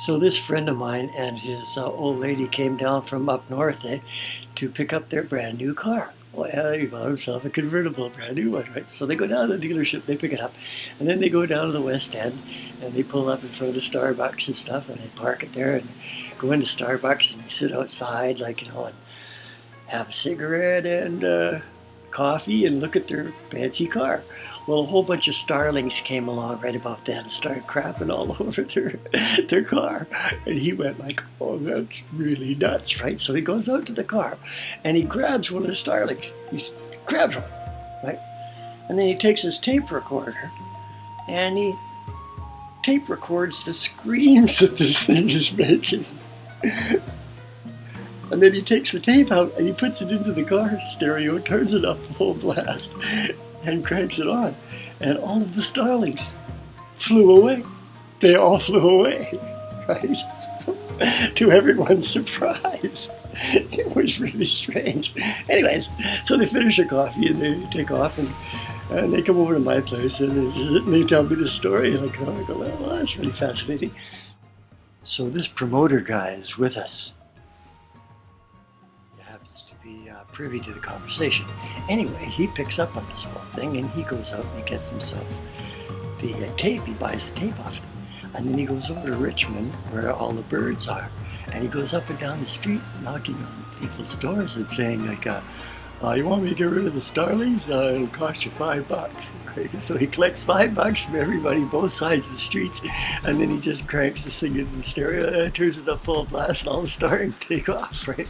So this friend of mine and his old lady came down from up north to pick up their brand new car. Well, he bought himself a convertible, brand new one, right? So they go down to the dealership, they pick it up, and then they go down to the West End, and they pull up in front of the Starbucks and stuff, and they park it there, and go into Starbucks, and they sit outside, like, and have a cigarette and coffee and look at their fancy car. Well, a whole bunch of starlings came along right about then and started crapping all over their car. And he went like, oh, that's really nuts, right? So he goes out to the car and he grabs one of the starlings. He grabs one, right? And then he takes his tape recorder and he tape records the screams that this thing is making. And then he takes the tape out and he puts it into the car stereo, turns it up full blast, and cranks it on. And all of the starlings flew away. They all flew away, right? To everyone's surprise. It was really strange. Anyways, so they finish their coffee and they take off and they come over to my place and they tell me the story. And I go, well, that's really fascinating. So this promoter guy is with us. Be privy to the conversation. Anyway, he picks up on this whole thing and he goes out and he gets himself the tape. He buys the tape off them. And then he goes over to Richmond where all the birds are. And he goes up and down the street knocking on people's doors and saying like, you want me to get rid of the starlings? It'll cost you $5. Right? So he collects $5 from everybody, both sides of the streets, and then he just cranks the thing into the stereo, turns it up full blast, and all the starlings take off, right?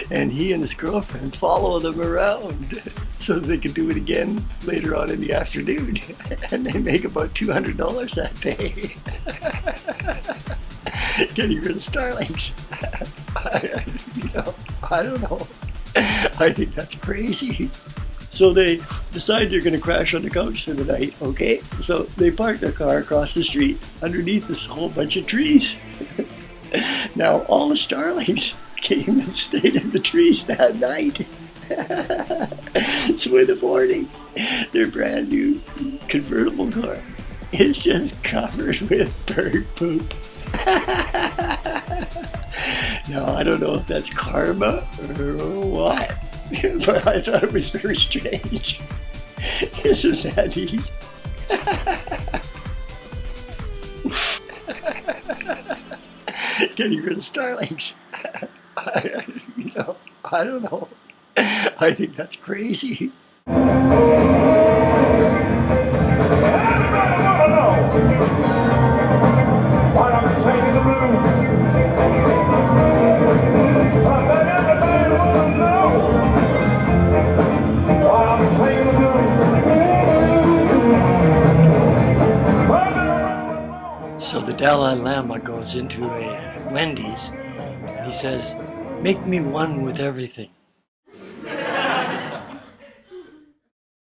And he and his girlfriend follow them around so they can do it again later on in the afternoon. And they make about $200 that day. Getting rid of starlings. I don't know. I think that's crazy. So they decide they're going to crash on the couch for the night, okay? So they park their car across the street underneath this whole bunch of trees. Now all the starlings came and stayed in the trees that night. So in the morning, their brand new convertible car is just covered with bird poop. Now, I don't know if that's karma or what, but I thought it was very strange. Isn't that neat? Getting rid of starlings. I don't know. I think that's crazy. So the Dalai Lama goes into a Wendy's and he says, "Make me one with everything."